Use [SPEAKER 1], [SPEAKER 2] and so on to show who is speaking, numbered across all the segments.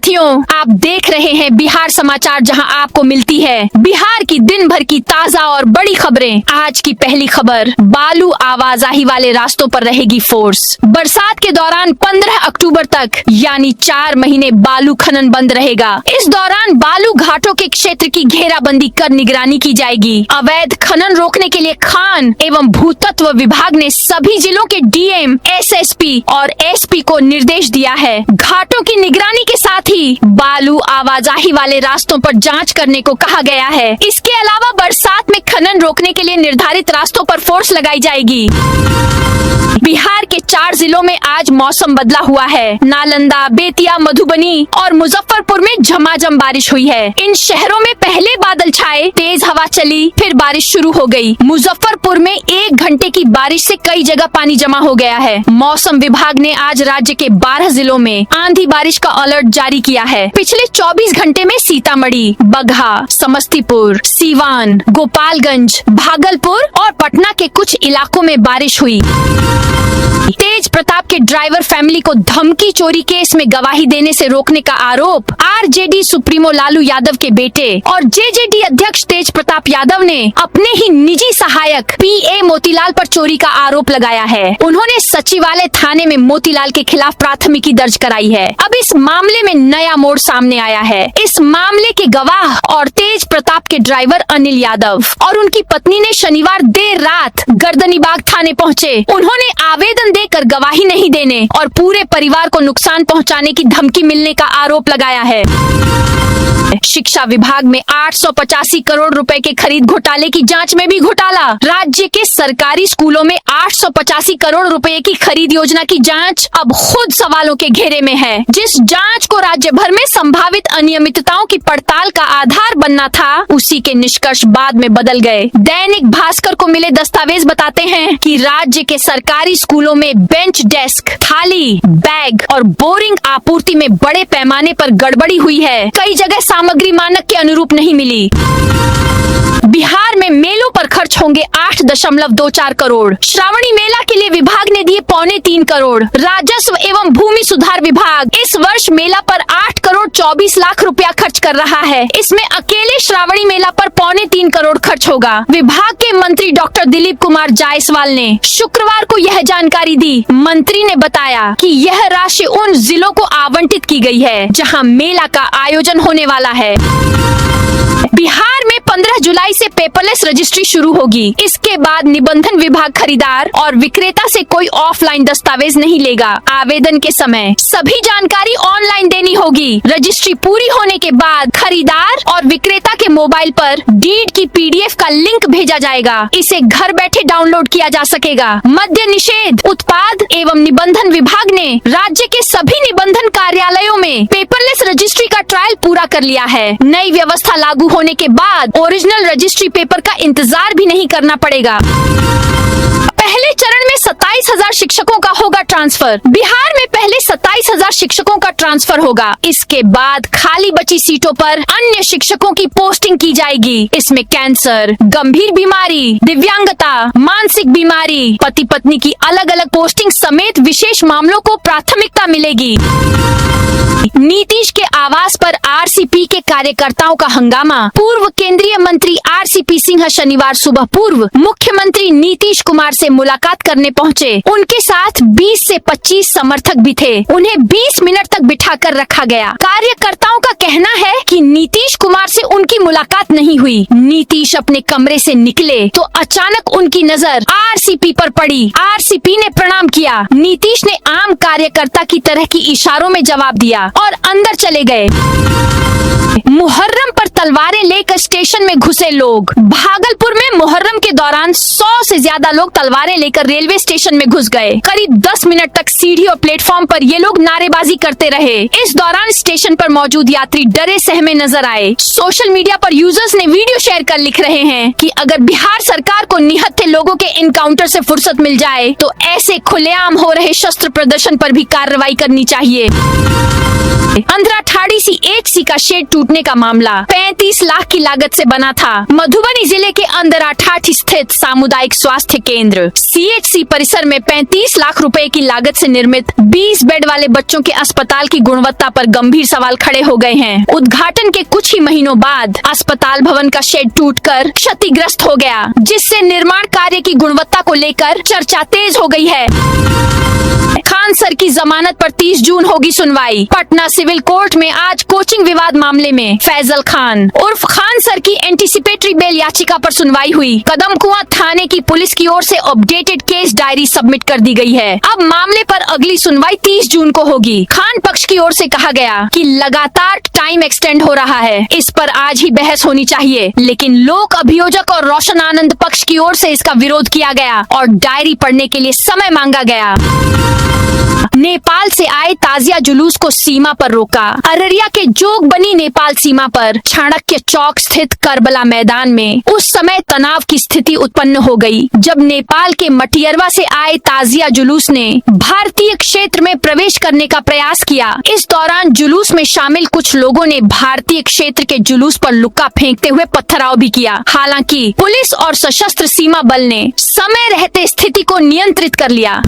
[SPEAKER 1] साथियों, आप देख रहे हैं बिहार समाचार, जहां आपको मिलती है बिहार की दिन भर की ताजा और बड़ी खबरें। आज की पहली खबर, बालू आवाजाही वाले रास्तों पर रहेगी फोर्स। बरसात के दौरान 15 अक्टूबर तक यानी 4 महीने बालू खनन बंद रहेगा। इस दौरान बालू घाटों के क्षेत्र की घेराबंदी कर निगरानी की जाएगी। अवैध खनन रोकने के लिए खान एवं भूतत्व विभाग ने सभी जिलों के डीएम, एसएसपी और एसपी को निर्देश दिया है। घाटों की निगरानी के साथ ही बालू आवाजाही वाले रास्तों पर जांच करने को कहा गया है। इसके अलावा बरसात में खनन रोकने के लिए निर्धारित रास्तों पर फोर्स लगाई जाएगी। बिहार के 4 जिलों में आज मौसम बदला हुआ है। नालंदा, बेतिया, मधुबनी और मुजफ्फरपुर में झमाझम बारिश हुई है। इन शहरों में पहले बादल छाए, तेज हवा चली, फिर बारिश शुरू हो गई। मुजफ्फरपुर में 1 घंटे की बारिश से कई जगह पानी जमा हो गया है। मौसम विभाग ने आज राज्य के 12 जिलों में आंधी बारिश का अलर्ट जारी किया है। पिछले 24 घंटे में सीतामढ़ी, बगहा, समस्तीपुर, सीवान, गोपालगंज, भागलपुर और पटना के कुछ इलाकों में बारिश हुई। तेज प्रताप के ड्राइवर फैमिली को धमकी चोरी केस में गवाही देने से रोकने का आरोप आरजेडी सुप्रीमो लालू यादव के बेटे और जेजेडी अध्यक्ष तेज प्रताप यादव ने अपने ही निजी सहायक पीए मोतीलाल पर चोरी का आरोप लगाया है। उन्होंने सचिवालय थाने में मोतीलाल के खिलाफ प्राथमिकी दर्ज कराई है। अब इस मामले में नया मोड़ सामने आया है। इस मामले के गवाह और तेज प्रताप के ड्राइवर अनिल यादव और उनकी पत्नी ने शनिवार देर रात गर्दनीबाग थाने पहुँचे। उन्होंने आवेदन देकर गवाही नहीं देने और पूरे परिवार को नुकसान पहुंचाने की धमकी मिलने का आरोप लगाया है। शिक्षा विभाग में 885 करोड़ रुपए के खरीद घोटाले की जांच में भी घोटाला। राज्य के सरकारी स्कूलों में 885 करोड़ रुपए की खरीद योजना की जांच अब खुद सवालों के घेरे में है। जिस जांच को राज्य भर में संभावित अनियमितताओं की पड़ताल का आधार बनना था, उसी के निष्कर्ष बाद में बदल गए। दैनिक भास्कर को मिले दस्तावेज बताते हैं कि राज्य के सरकारी स्कूलों में बेंच डेस्क, थाली, बैग और बोरिंग आपूर्ति में बड़े पैमाने पर गड़बड़ी हुई है। कई जगह सामग्री मानक के अनुरूप नहीं मिली। बिहार में मेलों पर खर्च होंगे 8.24 करोड़। श्रावणी मेला के लिए विभाग ने दिए 2.25 करोड़। राजस्व एवं भूमि सुधार विभाग इस वर्ष मेला पर 8 करोड़ 24 लाख रुपया खर्च कर रहा है। इसमें अकेले श्रावणी मेला पर 2.25 करोड़ खर्च होगा। विभाग के मंत्री डॉक्टर दिलीप कुमार जायसवाल ने शुक्रवार को यह जानकारी दी। मंत्री ने बताया कि यह राशि उन जिलों को आवंटित की गई है जहां मेला का आयोजन होने वाला है। बिहार में 15 जुलाई से पेपरलेस रजिस्ट्री शुरू होगी। इसके बाद निबंधन विभाग खरीदार और विक्रेता से कोई ऑफलाइन दस्तावेज नहीं लेगा। आवेदन के समय सभी जानकारी ऑनलाइन देनी होगी। रजिस्ट्री पूरी होने के बाद खरीदार और विक्रेता के मोबाइल पर डीड की पीडीएफ का लिंक भेजा जाएगा। इसे घर बैठे डाउनलोड किया जा सकेगा। मद्य निषेध, उत्पाद एवं निबंधन विभाग ने राज्य के सभी निबंधन कार्यालयों में पेपरलेस रजिस्ट्री का ट्रायल पूरा कर लिया है। नई व्यवस्था लागू होने के बाद ओरिजिनल रजिस्ट्री पेपर का इंतजार भी नहीं करना पड़ेगा। पहले चरण में 27,000 शिक्षकों का होगा ट्रांसफर। बिहार में पहले 27,000 शिक्षकों का ट्रांसफर होगा। इसके बाद खाली बची सीटों पर अन्य शिक्षकों की पोस्टिंग की जाएगी। इसमें कैंसर, गंभीर बीमारी, दिव्यांगता, मानसिक बीमारी, पति पत्नी की अलग अलग पोस्टिंग समेत विशेष मामलों को प्राथमिकता मिलेगी। नीतीश के आवास पर आरसीपी के कार्यकर्ताओं का हंगामा। पूर्व केंद्रीय मंत्री आरसीपी सिंह शनिवार सुबह पूर्व मुख्यमंत्री नीतीश कुमार से मुलाकात करने पहुंचे। उनके साथ 20 से 25 समर्थक भी थे। उन्हें 20 मिनट तक बिठाकर रखा गया। कार्यकर्ताओं का कहना है कि नीतीश कुमार से उनकी मुलाकात नहीं हुई। नीतीश अपने कमरे से निकले तो अचानक उनकी नजर आरसीपी पर पड़ी। आरसीपी ने प्रणाम किया। नीतीश ने आम कार्यकर्ता की तरह की इशारों में जवाब दिया और अंदर चले गए। मुहर्रम पर तलवारें लेकर स्टेशन में घुसे लोग। भागलपुर में मुहर्रम के दौरान 100 से ज्यादा लोग तलवारें लेकर रेलवे स्टेशन में घुस गए। करीब 10 मिनट तक सीढ़ी और प्लेटफॉर्म पर ये लोग नारेबाजी करते रहे। इस दौरान स्टेशन पर मौजूद यात्री डरे सहमे नजर आए। सोशल मीडिया पर यूजर्स ने वीडियो शेयर कर लिख रहे हैं कि अगर बिहार सरकार को निहत्थे लोगों के इनकाउंटर से फुर्सत मिल जाए तो ऐसे खुलेआम हो रहे शस्त्र प्रदर्शन पर भी कार्रवाई करनी चाहिए। अंधरा RTHC का शेड टूटने का मामला 35 लाख की लागत से बना था। मधुबनी जिले के अंदर ठाठ स्थित सामुदायिक स्वास्थ्य केंद्र CHC परिसर में 35 लाख रुपए की लागत से निर्मित 20 बेड वाले बच्चों के अस्पताल की गुणवत्ता पर गंभीर सवाल खड़े हो गए हैं। उद्घाटन के कुछ ही महीनों बाद अस्पताल भवन का शेड टूटकर क्षतिग्रस्त हो गया, जिससे निर्माण कार्य की गुणवत्ता को लेकर चर्चा तेज हो गई है। खान सर की जमानत पर 30 जून होगी सुनवाई। पटना सिविल कोर्ट में आज कोचिंग विवाद मामले में फैजल खान उर्फ खान सर की एंटीसिपेटरी बेल याचिका पर सुनवाई हुई। कदमकुआं थाने की पुलिस की ओर से अपडेटेड केस डायरी सबमिट कर दी गई है। अब मामले पर अगली सुनवाई 30 जून को होगी। खान पक्ष की ओर से कहा गया कि लगातार टाइम एक्सटेंड हो रहा है, इस पर आज ही बहस होनी चाहिए, लेकिन लोक अभियोजक और रोशन आनंद पक्ष की ओर से इसका विरोध किया गया और डायरी पढ़ने के लिए समय मांगा गया। नेपाल से आए ताजिया जुलूस को सीमा पर रोका। अररिया के जोग बनी नेपाल सीमा पर चाणक्य चौक स्थित करबला मैदान में उस समय तनाव की स्थिति उत्पन्न हो गई, जब नेपाल के मटियरवा से आए ताजिया जुलूस ने भारतीय क्षेत्र में प्रवेश करने का प्रयास किया। इस दौरान जुलूस में शामिल कुछ लोगों ने भारतीय क्षेत्र के जुलूस पर लुक्का फेंकते हुए पथराव भी किया। हालांकि पुलिस और सशस्त्र सीमा बल ने समय रहते स्थिति को नियंत्रित कर लिया।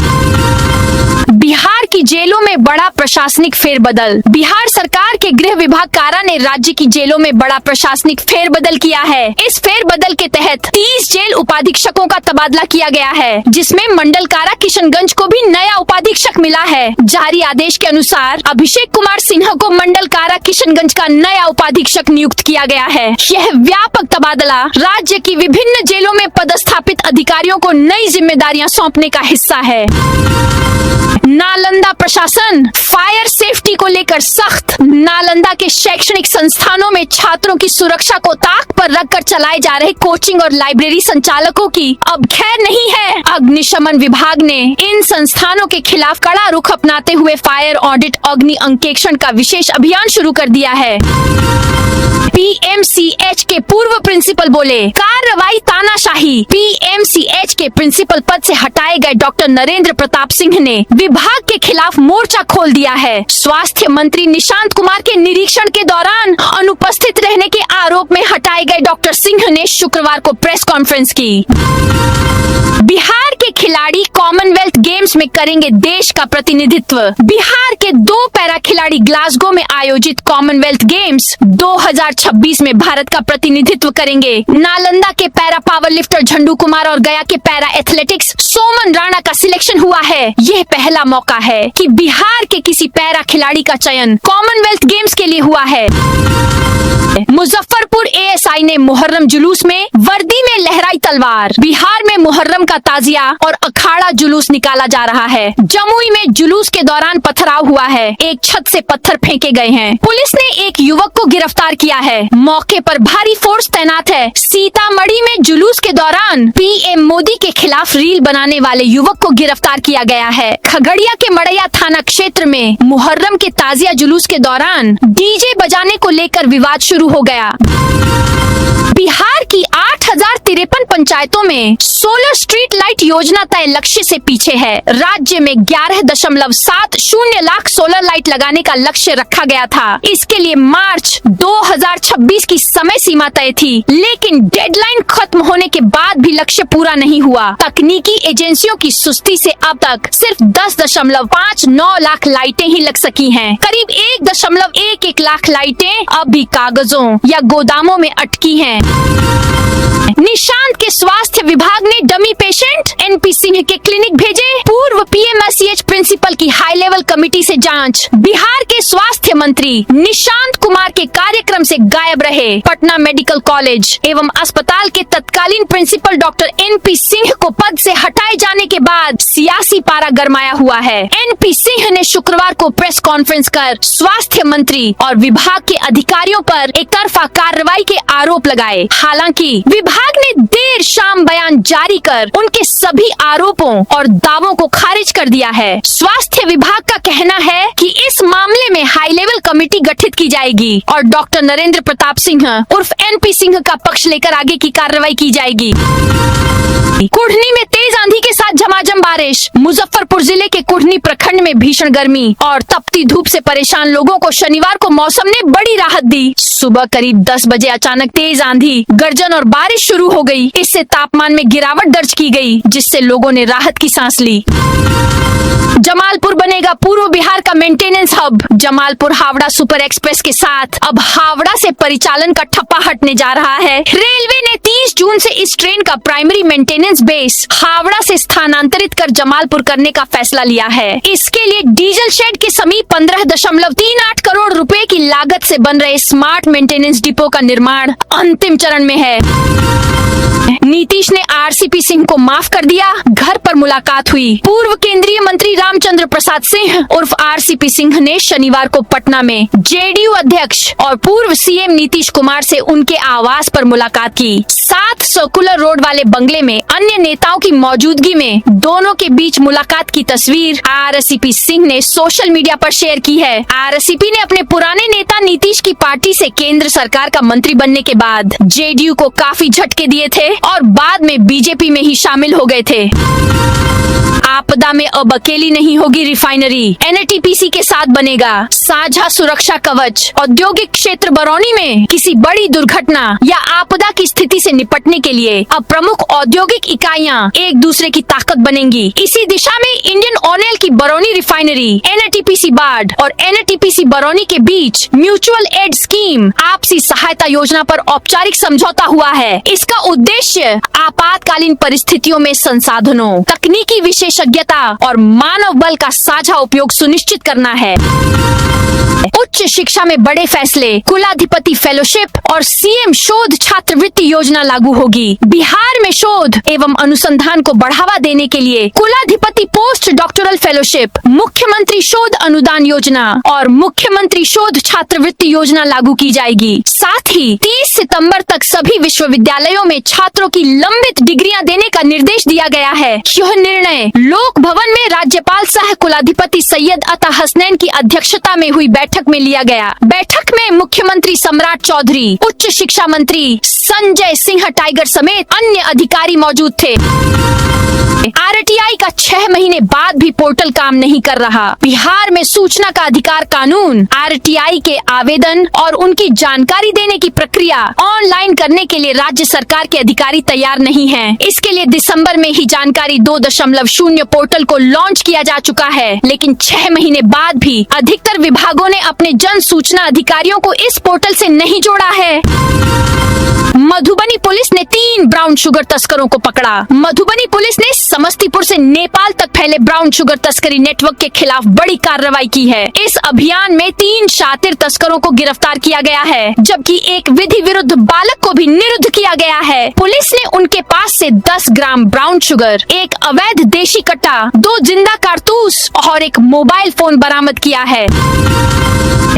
[SPEAKER 1] बिहार की जेलों में बड़ा प्रशासनिक फेरबदल। बिहार सरकार के गृह विभाग कारा ने राज्य की जेलों में बड़ा प्रशासनिक फेरबदल किया है। इस फेरबदल के तहत 30 जेल उपाधीक्षकों का तबादला किया गया है, जिसमें मंडल कारा किशनगंज को भी नया उपाधीक्षक मिला है। जारी आदेश के अनुसार अभिषेक कुमार सिन्हा को मंडल कारा किशनगंज का नया उपाधीक्षक नियुक्त किया गया है। यह व्यापक तबादला राज्य की विभिन्न जेलों में पदस्थापित अधिकारियों को नई जिम्मेदारियां सौंपने का हिस्सा है। नालंदा प्रशासन फायर सेफ्टी को लेकर सख्त। नालंदा के शैक्षणिक संस्थानों में छात्रों की सुरक्षा को ताक पर रखकर चलाए जा रहे कोचिंग और लाइब्रेरी संचालकों की अब खैर नहीं है। अग्निशमन विभाग ने इन संस्थानों के खिलाफ कड़ा रुख अपनाते हुए फायर ऑडिट अग्नि अंकेक्षण का विशेष अभियान शुरू कर दिया है। PMCH के पूर्व प्रिंसिपल बोले, कार्रवाई तानाशाही। PMCH के प्रिंसिपल पद से हटाए गए डॉक्टर नरेंद्र प्रताप सिंह ने विभाग के खिलाफ मोर्चा खोल दिया है। स्वास्थ्य मंत्री निशांत कुमार के निरीक्षण के दौरान अनुपस्थित रहने के आरोप में हटाए गए डॉक्टर सिंह ने शुक्रवार को प्रेस कॉन्फ्रेंस की। बिहार के खिलाड़ी कॉमनवेल्थ गेम्स में करेंगे देश का प्रतिनिधित्व। बिहार के 2 पैरा खिलाड़ी ग्लासगो में आयोजित कॉमनवेल्थ गेम्स 2026 में भारत का प्रतिनिधित्व करेंगे। नालंदा के पैरा पावर लिफ्टर झंडू कुमार और गया के पैरा एथलेटिक्स सोमन राणा का सिलेक्शन हुआ है। यह पहला मौका है कि बिहार के किसी पैरा खिलाड़ी का चयन कॉमनवेल्थ गेम्स के लिए हुआ है। मुजफ्फरपुर ASI ने मुहर्रम जुलूस में वर्दी में लहराई तलवार। बिहार में मुहर्रम का ताजिया और अखाड़ा जुलूस निकाला जा रहा है। जमुई में जुलूस के दौरान पथराव हुआ है। एक छत से पत्थर फेंके गए हैं। पुलिस ने एक युवक को गिरफ्तार किया है। मौके पर भारी फोर्स तैनात है। सीतामढ़ी में जुलूस के दौरान PM मोदी के खिलाफ रील बनाने वाले युवक को गिरफ्तार किया गया है। खगड़िया के मड़ैया थाना क्षेत्र में मुहर्रम के ताजिया जुलूस के दौरान DJ बजाने को लेकर विवाद शुरू हो गया। बिहार की 8053 पंचायतों में सोलर स्ट्रीट लाइट योजना तय लक्ष्य से पीछे है। राज्य में 11.70 लाख सोलर लाइट लगाने का लक्ष्य रखा गया था। इसके लिए मार्च 2026 की समय सीमा तय थी, लेकिन डेडलाइन खत्म होने के बाद भी लक्ष्य पूरा नहीं हुआ। तकनीकी एजेंसियों की सुस्ती से अब तक सिर्फ 10.59 लाख लाइटें ही लग सकी हैं। करीब 1.11 लाख लाइटें अब भी कागजों या गोदामों में अटकी हैं। निशांत के स्वास्थ्य विभाग ने डमी पेशेंट NP सिंह के क्लिनिक भेजे। पूर्व PMSCH प्रिंसिपल की हाई लेवल कमेटी से जांच। बिहार के स्वास्थ्य मंत्री निशांत कुमार के कार्यक्रम से गायब रहे। पटना मेडिकल कॉलेज एवं अस्पताल के तत्कालीन प्रिंसिपल डॉक्टर NP सिंह को पद से हटाए जाने के बाद सियासी पारा गरमाया हुआ है। NP सिंह ने शुक्रवार को प्रेस कॉन्फ्रेंस कर स्वास्थ्य मंत्री और विभाग के अधिकारियों पर एकतरफा कार्रवाई के आरोप लगाए। हालांकि विभाग ने देर शाम बयान जारी कर उनके सभी आरोपों और दावों को खारिज कर दिया है। स्वास्थ्य विभाग का कहना है कि इस मामले में हाई लेवल कमेटी गठित की जाएगी और डॉक्टर नरेंद्र प्रताप सिंह उर्फ NP सिंह का पक्ष लेकर आगे की कार्रवाई की जाएगी। कुढ़नी में तेज आंधी के साथ झमाझम बारिश। मुजफ्फरपुर जिले के कुढ़नी प्रखंड में भीषण गर्मी और तपती धूप से परेशान लोगों को शनिवार को मौसम ने बड़ी राहत दी। सुबह करीब 10 बजे अचानक तेज आंधी, गर्जन और बारिश शुरू हो गई। इससे तापमान में गिरावट दर्ज की गई, जिससे लोगों ने राहत की सांस ली। जमालपुर बनेगा पूर्व बिहार का maintenance hub. Jamalpur Howrah super express के साथ अब हावड़ा से परिचालन का ठप्पा हटने जा रहा है। रेलवे ने 30 जून से इस ट्रेन का प्राइमरी मेंटेनेंस बेस हावड़ा से स्थानांतरित कर जमालपुर करने का फैसला लिया है। इसके लिए डीजल शेड के समीप 15.38 करोड़ रुपए की लागत से बन रहे स्मार्ट मेंटेनेंस डिपो का निर्माण अंतिम चरण में है। नीतीश ने RCP सिंह को माफ कर दिया, घर पर मुलाकात हुई। पूर्व केंद्रीय मंत्री रामचंद्र प्रसाद सिंह उर्फ RCP सिंह ने शनिवार को पटना में JDU अध्यक्ष और पूर्व CM नीतीश कुमार से उनके आवास पर मुलाकात की। 7 सर्कुलर रोड वाले बंगले में अन्य नेताओं की मौजूदगी में दोनों के बीच मुलाकात की तस्वीर RCP सिंह ने सोशल मीडिया पर शेयर की है। RCP ने अपने पुराने नेता नीतीश की पार्टी से केंद्र सरकार का मंत्री बनने के बाद JDU को काफी झटके दिए थे और बाद में बीजेपी में ही शामिल हो गए थे। आपदा में अब अकेली नहीं होगी रिफाइनरी, NTPC के साथ बनेगा साझा सुरक्षा कवच। औद्योगिक क्षेत्र बरौनी में किसी बड़ी दुर्घटना या आपदा की स्थिति से निपटने के लिए अब प्रमुख औद्योगिक इकाइयां एक दूसरे की ताकत बनेंगी। इसी दिशा में इंडियन ऑयल की बरौनी रिफाइनरी, NTPC बाढ़ और NTPC बरौनी के बीच म्यूचुअल एड स्कीम आपसी सहायता योजना पर औपचारिक समझौता हुआ है। इसका उद्देश्य आपातकालीन परिस्थितियों में संसाधनों, तकनीकी विशेषज्ञता और मानव बल का साझा उपयोग सुनिश्चित करना है। उच्च शिक्षा में बड़े फैसले, कुलाधिपति फेलोशिप और CM शोध छात्रवृत्ति योजना लागू होगी। बिहार में शोध एवं अनुसंधान को बढ़ावा देने के लिए कुलाधिपति पोस्ट डॉक्टरल फेलोशिप, मुख्यमंत्री शोध अनुदान योजना और मुख्यमंत्री शोध छात्रवृत्ति योजना लागू की जाएगी। साथ ही 30 सितंबर तक सभी विश्वविद्यालयों में छात्रों की लंबित डिग्रियां देने का निर्देश दिया गया है। यह निर्णय लोक भवन में राज्यपाल सह कुलाधिपति सैयद अता हसनैन की अध्यक्षता में हुई बैठक में लिया गया। बैठक में मुख्यमंत्री सम्राट चौधरी, उच्च शिक्षा मंत्री संजय सिंह टाइगर समेत अन्य अधिकारी मौजूद थे। RTI का 6 महीने बाद भी पोर्टल काम नहीं कर रहा। बिहार में सूचना का अधिकार कानून RTI के आवेदन और उनकी जानकारी देने की प्रक्रिया ऑनलाइन करने के लिए राज्य सरकार के अधिकारी तैयार नहीं हैं। इसके लिए दिसंबर में ही जानकारी 2.0 पोर्टल को लॉन्च किया जा चुका है, लेकिन 6 महीने बाद भी अधिकतर विभागों ने अपने जन सूचना अधिकारियों को इस पोर्टल से नहीं जोड़ा है। मधुबनी पुलिस ने 3 ब्राउन शुगर तस्करों को पकड़ा। मधुबनी पुलिस ने समस्तीपुर से नेपाल तक फैले ब्राउन शुगर तस्करी नेटवर्क के खिलाफ बड़ी कार्रवाई की है। इस अभियान में 3 शातिर तस्करों को गिरफ्तार किया गया है, जबकि एक विधि विरुद्ध बालक को भी निरुद्ध किया गया है। पुलिस ने उनके पास से 10 ग्राम ब्राउन शुगर, एक अवैध देशी कट्टा, 2 जिंदा कारतूस और एक मोबाइल फोन बरामद किया है।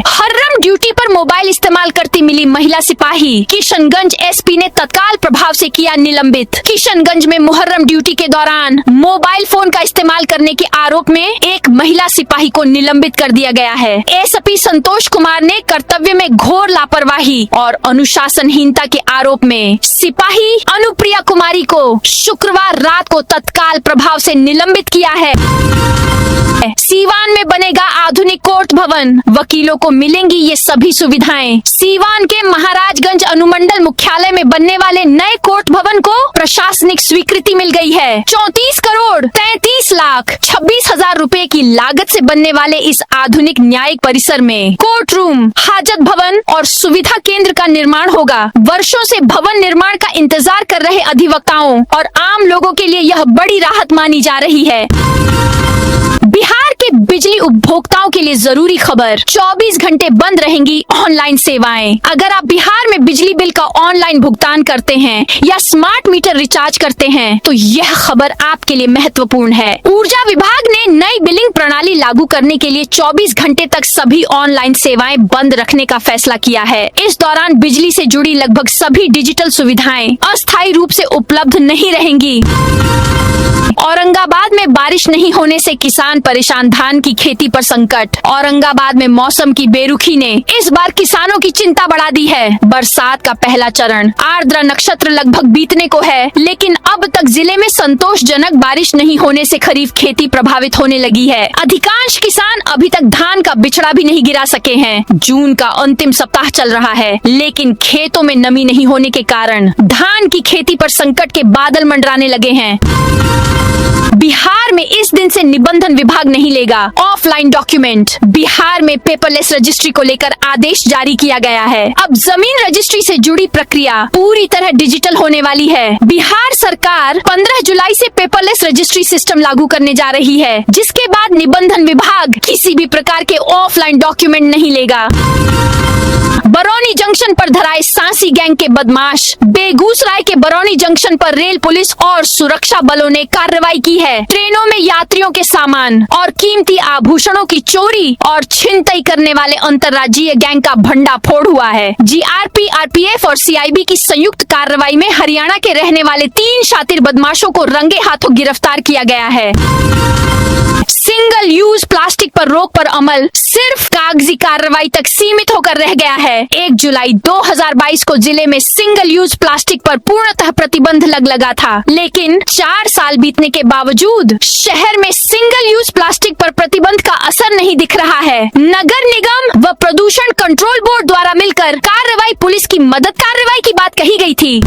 [SPEAKER 1] हर्रम ड्यूटी पर मोबाइल इस्तेमाल करती मिली महिला सिपाही किशनगंज SP ने तत्काल प्रभाव से किया निलंबित। किशनगंज में मुहर्रम ड्यूटी के दौरान मोबाइल फोन का इस्तेमाल करने के आरोप में एक महिला सिपाही को निलंबित कर दिया गया है। SP संतोष कुमार ने कर्तव्य में घोर लापरवाही और अनुशासनहीनता के आरोप में सिपाही अनुप्रिया कुमारी को शुक्रवार रात को तत्काल प्रभाव से निलंबित किया है। सीवान में बनेगा आधुनिक कोर्ट भवन, वकीलों को मिलेंगी ये सभी सुविधाएं। सीवान के महाराजगंज अनुमंडल मुख्यालय में बनने वाले नए कोर्ट भवन को प्रशासनिक स्वीकृति मिल गई है। 34 करोड़ 33 लाख 26 हजार रुपए की लागत से बनने वाले इस आधुनिक न्यायिक परिसर में कोर्ट रूम, हाजत भवन और सुविधा केंद्र का निर्माण होगा। वर्षों से भवन निर्माण का इंतजार कर रहे अधिवक्ताओं और आम लोगों के लिए यह बड़ी राहत मानी जा रही है। बिहार के बिजली उपभोक्ताओं के लिए जरूरी खबर, 24 घंटे बंद रहेंगी ऑनलाइन सेवाएं। अगर आप बिहार में बिजली बिल का ऑनलाइन भुगतान करते हैं या स्मार्ट मीटर रिचार्ज करते हैं तो यह खबर आपके लिए महत्वपूर्ण है। ऊर्जा विभाग ने नई बिलिंग प्रणाली लागू करने के लिए 24 घंटे तक सभी ऑनलाइन सेवाएं बंद रखने का फैसला किया है। इस दौरान बिजली से जुड़ी लगभग सभी डिजिटल सुविधाएं अस्थायी रूप से उपलब्ध नहीं रहेंगी। औरंगाबाद में बारिश नहीं होने से किसान परेशान, धान की खेती पर संकट। औरंगाबाद में मौसम की बेरुखी ने इस बार किसानों की चिंता बढ़ा दी है। बरसात का पहला चरण आर्द्रा नक्षत्र लगभग बीतने को है, लेकिन अब तक जिले में संतोषजनक बारिश नहीं होने से खरीफ खेती प्रभावित होने लगी है। अधिकांश किसान अभी तक धान का बिचड़ा भी नहीं गिरा सके हैं। जून का अंतिम सप्ताह चल रहा है, लेकिन खेतों में नमी नहीं होने के कारण धान की खेती पर संकट के बादल मंडराने लगे हैं। बिहार में इस दिन से निबंधन विभाग नहीं लेगा ऑफलाइन डॉक्यूमेंट। बिहार में पेपरलेस रजिस्ट्री को लेकर आदेश जारी किया गया है। अब जमीन रजिस्ट्री से जुड़ी प्रक्रिया पूरी तरह डिजिटल होने वाली है। बिहार सरकार 15 जुलाई से पेपरलेस रजिस्ट्री सिस्टम लागू करने जा रही है, जिसके बाद निबंधन विभाग किसी भी प्रकार के ऑफलाइन डॉक्यूमेंट नहीं लेगा। बरौनी जंक्शन पर धराए सांसी गैंग के बदमाश। बेगूसराय के बरौनी जंक्शन पर रेल पुलिस और सुरक्षा बलों ने कार्रवाई की है। ट्रेनों में यात्रियों के सामान और कीमती आभूषणों की चोरी और छिनतई करने वाले अंतर्राज्यीय गैंग का भंडाफोड़ हुआ है। जीआरपी, आरपीएफ और सीआईबी की संयुक्त कार्रवाई में हरियाणा के रहने वाले 3 शातिर बदमाशों को रंगे हाथों गिरफ्तार किया गया है। सिंगल यूज प्लास्टिक पर रोक पर अमल सिर्फ कागजी कार्रवाई तक सीमित होकर रह गया है। 1 जुलाई 2022 को जिले में सिंगल यूज प्लास्टिक पर पूर्णतः प्रतिबंध लगा था, लेकिन 4 साल बीतने के बावजूद शहर में सिंगल यूज प्लास्टिक पर प्रतिबंध का असर नहीं दिख रहा है। नगर निगम व प्रदूषण कंट्रोल बोर्ड द्वारा मिलकर कार्रवाई पुलिस की मदद कार्रवाई की बात कही गई थी।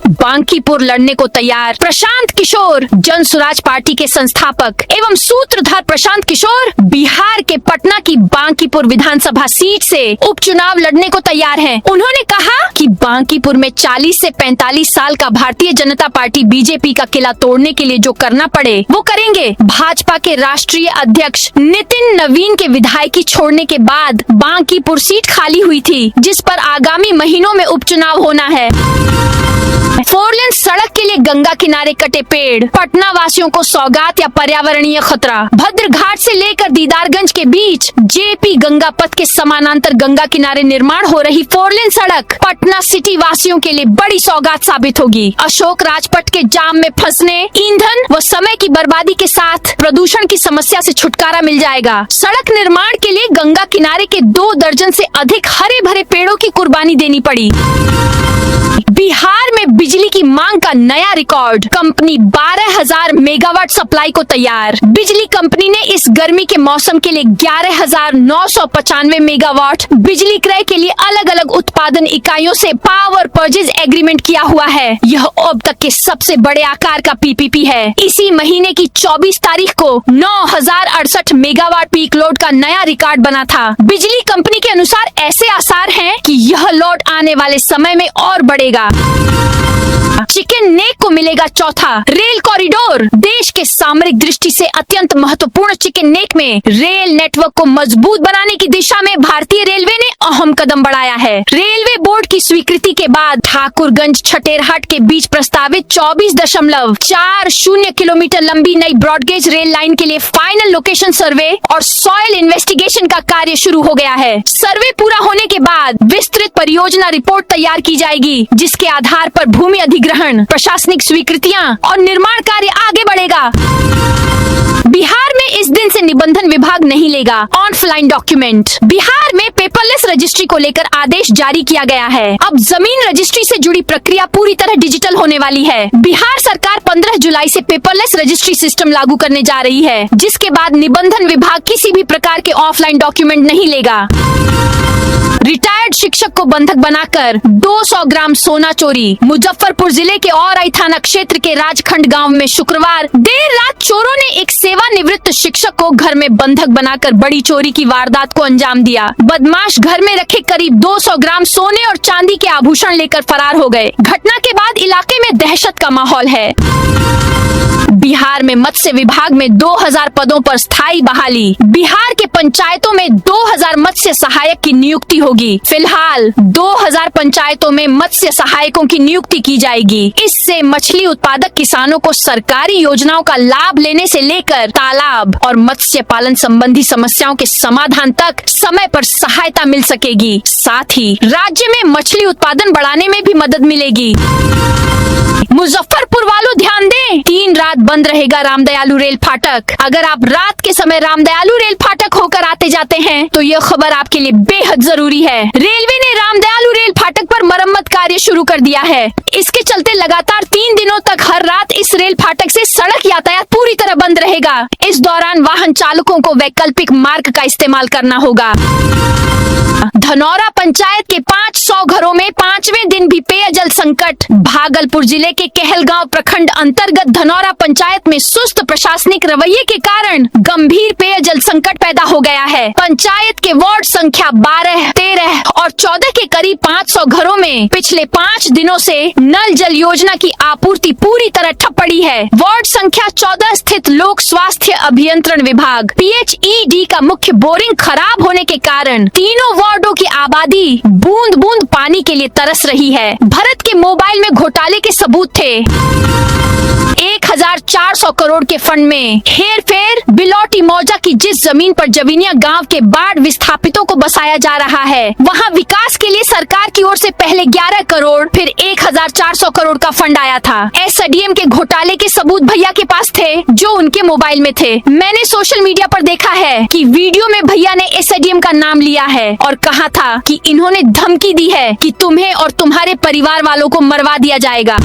[SPEAKER 1] बांकीपुर लड़ने को तैयार प्रशांत किशोर। जन सुराज पार्टी के संस्थापक एवं सूत्रधार प्रशांत किशोर बिहार के पटना की बांकीपुर विधानसभा सीट से उपचुनाव लड़ने को तैयार हैं। उन्होंने कहा कि बांकीपुर में 40 से 45 साल का भारतीय जनता पार्टी बीजेपी का किला तोड़ने के लिए जो करना पड़े वो करेंगे। भाजपा के राष्ट्रीय अध्यक्ष नितिन नवीन के विधायकी छोड़ने के बाद बांकीपुर सीट खाली हुई थी, जिस पर आगामी महीनों में उपचुनाव होना है। 4 लेन सड़क के लिए गंगा किनारे कटे पेड़, पटना वासियों को सौगात या पर्यावरणीय खतरा। भद्र घाट से लेकर दीदारगंज के बीच जेपी गंगा पथ के समानांतर गंगा किनारे निर्माण हो रही 4 लेन सड़क पटना सिटी वासियों के लिए बड़ी सौगात साबित होगी। अशोक राजपथ के जाम में फंसने, ईंधन व समय की बर्बादी के साथ प्रदूषण की समस्या से छुटकारा मिल जाएगा। सड़क निर्माण के लिए गंगा किनारे के 2 दर्जन से अधिक हरे भरे पेड़ों की कुर्बानी देनी पड़ी। बिहार में बिजली की मांग का नया रिकॉर्ड, कंपनी 12,000 मेगावाट सप्लाई को तैयार। बिजली कंपनी ने इस गर्मी के मौसम के लिए 11,995 मेगावाट बिजली क्रय के लिए अलग अलग उत्पादन इकाइयों से पावर परचेज एग्रीमेंट किया हुआ है। यह अब तक के सबसे बड़े आकार का पीपीपी है। इसी महीने की 24 तारीख को 9,068 मेगावाट पीक लोड का नया रिकॉर्ड बना था। बिजली कंपनी के अनुसार ऐसे आसार हैं कि यह लोड आने वाले समय में और बढ़ेगा। चिकन नेक को मिलेगा चौथा रेल कॉरिडोर। देश के सामरिक दृष्टि से अत्यंत महत्वपूर्ण चिकन नेक में रेल नेटवर्क को मजबूत बनाने की दिशा में भारतीय रेलवे ने अहम कदम बढ़ाया है। रेलवे बोर्ड की स्वीकृति के बाद ठाकुरगंज छटेरहाट के बीच प्रस्तावित 24.40 किलोमीटर लंबी नई ब्रॉडगेज रेल लाइन के लिए फाइनल लोकेशन सर्वे और सॉइल इन्वेस्टिगेशन का कार्य शुरू हो गया है। सर्वे पूरा होने के बाद विस्तृत परियोजना रिपोर्ट तैयार की जाएगी, जिसके आधार पर भूमि अधिग्रहण, प्रशासनिक स्वीकृतियां और निर्माण कार्य आगे बढ़ेगा। बिहार में इस दिन से निबंधन विभाग नहीं लेगा ऑफलाइन डॉक्यूमेंट। बिहार में पेपरलेस रजिस्ट्री को लेकर आदेश जारी किया गया है। अब जमीन रजिस्ट्री से जुड़ी प्रक्रिया पूरी तरह डिजिटल होने वाली है। बिहार सरकार 15 जुलाई से पेपरलेस रजिस्ट्री सिस्टम लागू करने जा रही है, जिसके बाद निबंधन विभाग किसी भी प्रकार के ऑफलाइन डॉक्यूमेंट नहीं लेगा। रिटायर्ड शिक्षक को बंधक बनाकर 200 ग्राम सोना चोरी। मुजफ्फरपुर जिले के औराई थाना क्षेत्र के राजखंड गांव में शुक्रवार देर रात चोरों ने एक सेवानिवृत्त शिक्षक को घर में बंधक बनाकर बड़ी चोरी की वारदात को अंजाम दिया। बदमाश घर में रखे करीब 200 ग्राम सोने और चांदी के आभूषण लेकर फरार हो गए। घटना के बाद इलाके में दहशत का माहौल है। बिहार में मत्स्य विभाग में 2000 पदों पर स्थायी बहाली। बिहार के पंचायतों में 2000 मत्स्य सहायक की नियुक्ति होगी। फिलहाल 2000 पंचायतों में मत्स्य सहायकों की नियुक्ति की जाएगी। इससे मछली उत्पादक किसानों को सरकारी योजनाओं का लाभ लेने से लेकर तालाब और मत्स्य पालन संबंधी समस्याओं के समाधान तक समय पर सहायता मिल सकेगी। साथ ही राज्य में मछली उत्पादन बढ़ाने में भी मदद मिलेगी। मुजफ्फरपुर वालों ध्यान दें, 3 रात बंद रहेगा रामदयालु रेल फाटक। अगर आप रात के समय रामदयालु रेल फाटक होकर आते जाते हैं तो यह खबर आपके लिए बेहद जरूरी है। रेलवे ने रामदयालु रेल फाटक पर मरम्मत कार्य शुरू कर दिया है। इसके चलते लगातार 3 दिनों तक हर रात इस रेल फाटक से सड़क यातायात पूरी तरह बंद रहेगा। इस दौरान वाहन चालकों को वैकल्पिक मार्ग का इस्तेमाल करना होगा। धनौरा पंचायत के 500 घरों में 5वें दिन भी पेयजल संकट। भागलपुर जिले के कहलगांव प्रखंड अंतर्गत धनौरा पंचायत में सुस्त प्रशासनिक रवैये के कारण गंभीर पेयजल संकट पैदा हो गया है। पंचायत के वार्ड संख्या 12, 13 और 14 के करीब 500 घरों में पिछले 5 दिनों से नल जल योजना की आपूर्ति पूरी तरह ठप पड़ी है। वार्ड संख्या 14 स्थित लोक स्वास्थ्य अभियंत्रण विभाग PHED का मुख्य बोरिंग खराब होने के कारण तीनों वार्डों की आबादी बूंद बूंद पानी के लिए तरस रही है। भरत के मोबाइल में घोटाले के सबूत थे। 1400 करोड़ के फंड में हेर फेर। बिलौटी मौजा की जिस जमीन पर जवीनिया गांव के बाढ़ विस्थापितों को बसाया जा रहा है, वहां विकास के लिए सरकार की ओर से पहले 11 करोड़ फिर 1400 करोड़ का फंड आया था। SDM के घोटाले के सबूत भैया के पास थे जो उनके मोबाइल में थे। मैंने सोशल मीडिया पर देखा है कि वीडियो में भैया ने SDM का नाम लिया है और कहा था कि इन्होंने धमकी दी है कि तुम्हें और तुम्हारे परिवार वालों को मरवा दिया जाएगा।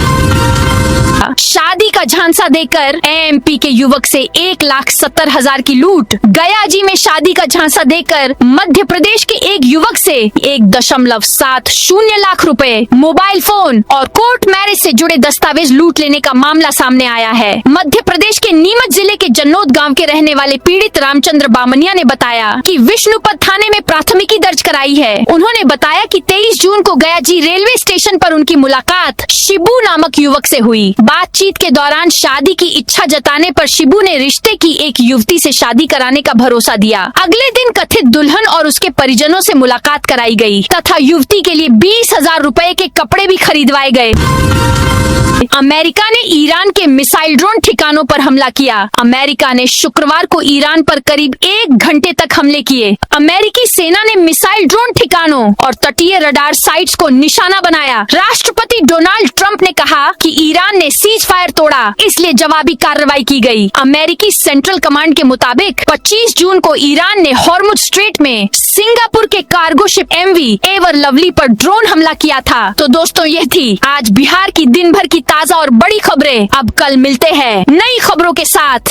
[SPEAKER 1] शादी का झांसा देकर MP के युवक से 1,70,000 की लूट। गया जी में शादी का झांसा देकर मध्य प्रदेश के एक युवक से 1.70 लाख रुपए, मोबाइल फोन और कोर्ट मैरिज से जुड़े दस्तावेज लूट लेने का मामला सामने आया है। मध्य प्रदेश के नीमच जिले के जन्नोद गांव के रहने वाले पीड़ित रामचंद्र बामनिया ने बताया कि विष्णुपद थाने में प्राथमिकी दर्ज कराई है। उन्होंने बताया कि 23 जून को गया जी रेलवे स्टेशन पर उनकी मुलाकात शिबू नामक युवक से हुई। बातचीत के दौरान शादी की इच्छा जताने पर शिबू ने रिश्ते की एक युवती से शादी कराने का भरोसा दिया। अगले दिन कथित दुल्हन और उसके परिजनों से मुलाकात कराई गई तथा युवती के लिए 20,000 रुपए के कपड़े भी खरीदवाए गए। अमेरिका ने ईरान के मिसाइल ड्रोन ठिकानों पर हमला किया। अमेरिका ने शुक्रवार को ईरान पर करीब 1 घंटे तक हमले किए। अमेरिकी सेना ने मिसाइल ड्रोन ठिकानों और तटीय रडार साइट्स को निशाना बनाया। राष्ट्रपति डोनाल्ड ट्रंप ने कहा कि ईरान ने सीज फायर तोड़ा, इसलिए जवाबी कार्रवाई की गई। अमेरिकी सेंट्रल कमांड के मुताबिक 25 जून को ईरान ने हॉर्मुज स्ट्रेट में सिंगापुर के cargo ship MV ever lovely पर ड्रोन हमला किया था। तो दोस्तों, यह थी आज बिहार की दिन भर की ताजा और बड़ी खबरें। अब कल मिलते हैं नई खबरों के साथ।